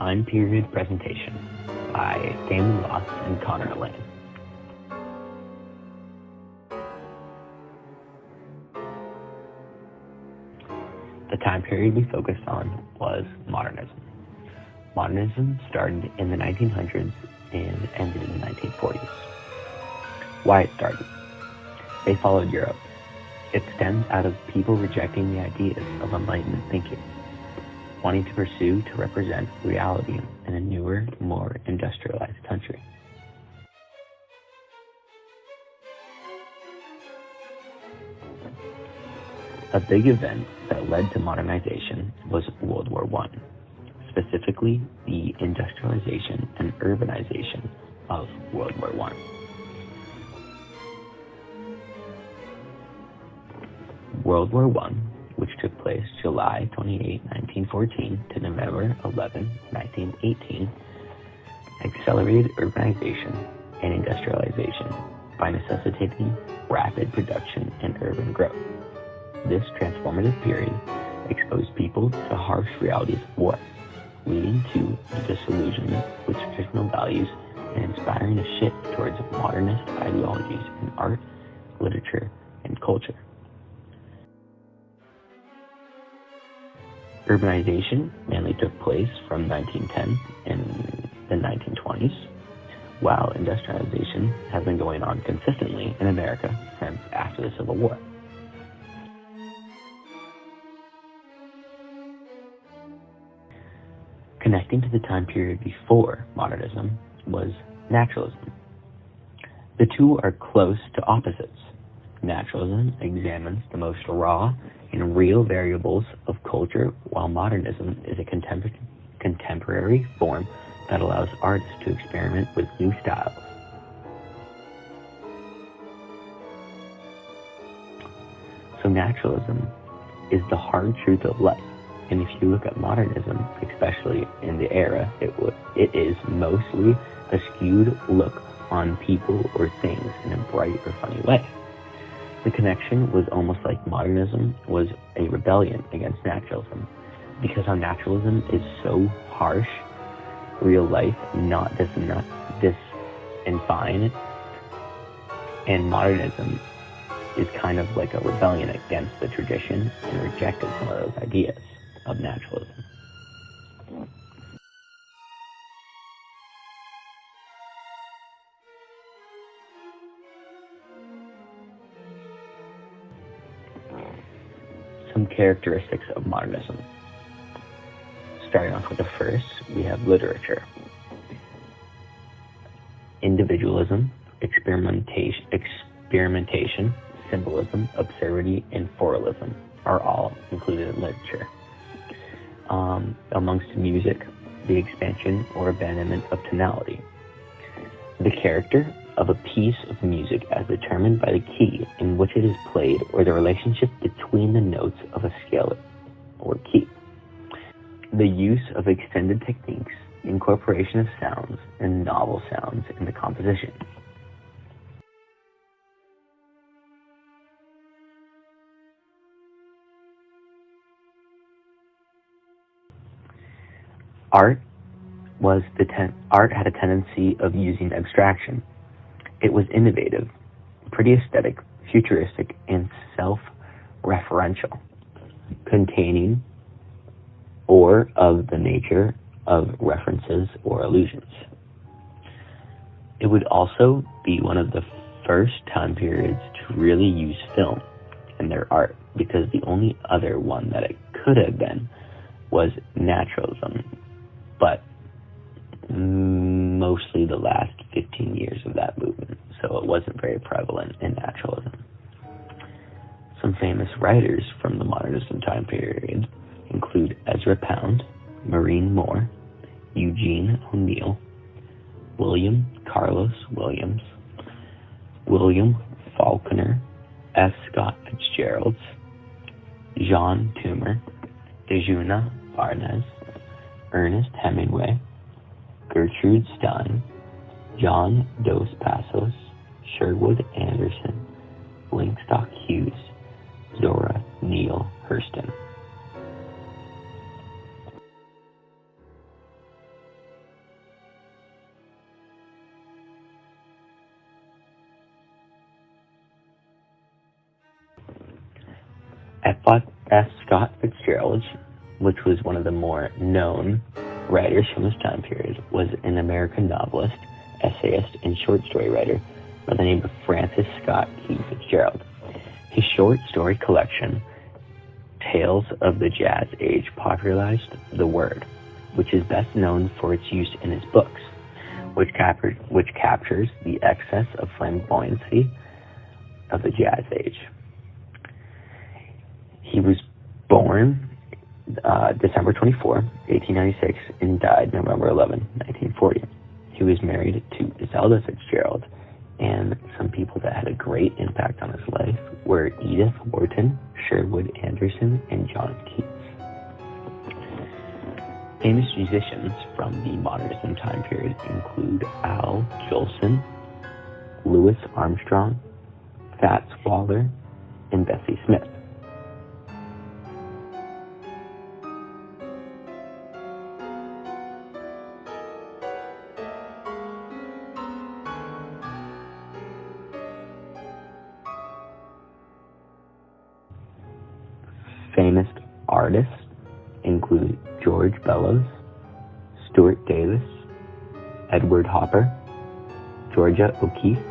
Time Period Presentation by Damon and Connor Lane. The time period we focused on was modernism. Modernism started in the 1900s and ended in the 1940s. Why it started? They followed Europe. It stems out of people rejecting the ideas of Enlightenment thinking, wanting to pursue to represent reality in a newer, more industrialized country. A big event that led to modernization was World War I, specifically the industrialization and urbanization of World War I. World War I, which took place July 28, 1914 to November 11, 1918, accelerated urbanization and industrialization by necessitating rapid production and urban growth. This transformative period exposed people to harsh realities of war, leading to disillusionment with traditional values and inspiring a shift towards modernist ideologies in art, literature, and culture. Urbanization mainly took place from 1910 and the 1920s, while industrialization has been going on consistently in America since after the Civil War. Connecting to the time period before modernism was naturalism. The two are close to opposites. Naturalism examines the most raw and real variables of culture, while modernism is a contemporary form that allows artists to experiment with new styles. So naturalism is the hard truth of life. And if you look at modernism, especially in the era, it is mostly a skewed look on people or things in a bright or funny way. The connection was almost like modernism was a rebellion against naturalism, because how naturalism is so harsh, real life, not this and fine, and modernism is kind of like a rebellion against the tradition and rejected some of those ideas of naturalism. Some characteristics of modernism. Starting off with the first, we have literature. Individualism, experimentation, symbolism, absurdity, and foralism are all included in literature. Amongst music, the expansion or abandonment of tonality. The character of a piece of music as determined by the key in which it is played or the relationship between the notes of a scale or key. The use of extended techniques, incorporation of sounds and novel sounds in the composition. Art had a tendency of using abstraction. It was innovative, pretty aesthetic, futuristic, and self-referential, containing or of the nature of references or allusions. It would also be one of the first time periods to really use film in their art, because the only other one that it could have been was naturalism, but mostly the last 15 years of that movement, so it wasn't very prevalent in naturalism. Some famous writers from the modernism time period include Ezra Pound, Maureen Moore, Eugene O'Neill, William Carlos Williams, William Faulkner, F. Scott Fitzgerald, Jean Toomer, Dejuna Barnes, Ernest Hemingway, Gertrude Stein, John Dos Passos, Sherwood Anderson, Linkstock Hughes, Zora Neale Hurston. F. Scott Fitzgerald, which was one of the more known writers from this time period, was an American novelist, essayist, and short story writer by the name of Francis Scott Key Fitzgerald. His short story collection, Tales of the Jazz Age, popularized the word, which is best known for its use in his books, which captures the excess of flamboyancy of the Jazz Age. He was born December 24, 1896, and died November 11, 1940. He was married to Zelda Fitzgerald, and some people that had a great impact on his life were Edith Wharton, Sherwood Anderson, and John Keats. Famous musicians from the Modernism time period include Al Jolson, Louis Armstrong, Fats Waller, and Bessie Smith. Famous artists include George Bellows, Stuart Davis, Edward Hopper, Georgia O'Keeffe,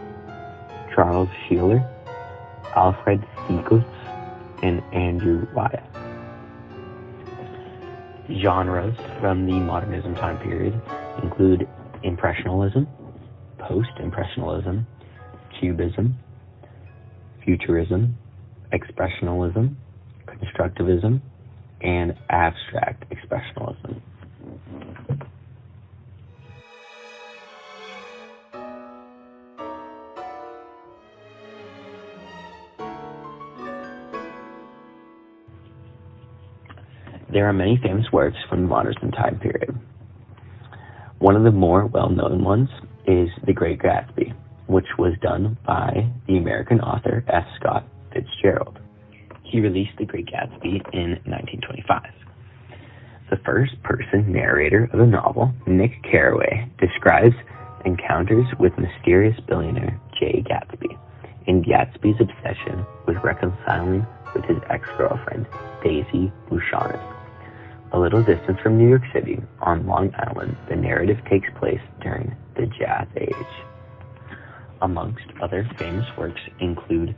Charles Sheeler, Alfred Stieglitz, and Andrew Wyeth. Genres from the Modernism time period include Impressionism, Post-Impressionism, Cubism, Futurism, Expressionism, Constructivism, and Abstract Expressionism. There are many famous works from the Modernism time period. One of the more well-known ones is The Great Gatsby, which was done by the American author F. Scott Fitzgerald. He released The Great Gatsby in 1925. The first-person narrator of the novel, Nick Carraway, describes encounters with mysterious billionaire Jay Gatsby and Gatsby's obsession with reconciling with his ex-girlfriend, Daisy Bouchonis. A little distance from New York City, on Long Island, the narrative takes place during the Jazz Age. Amongst other famous works include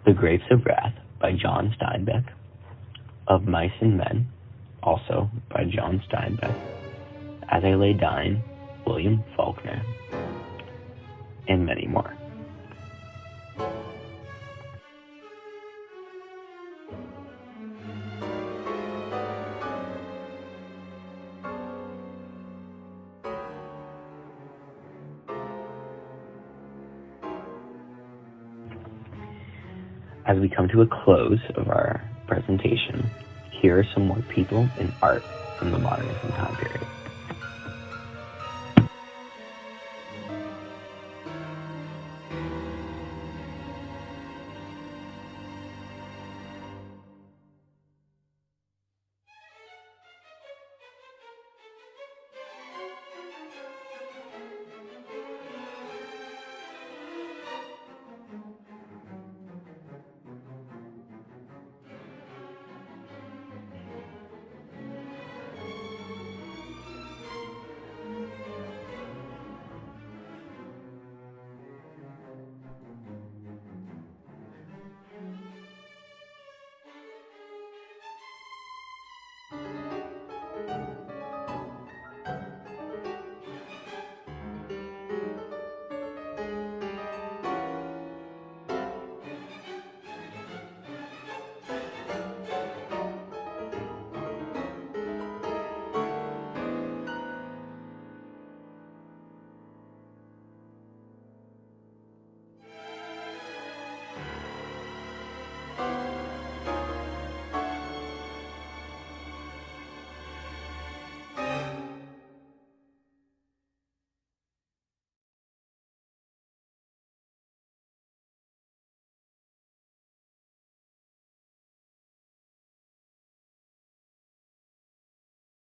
The Grapes of Wrath by John Steinbeck, Of Mice and Men, also by John Steinbeck, As I Lay Dying, William Faulkner, and many more. As we come to a close of our presentation, here are some more people and art from the Modernism time period.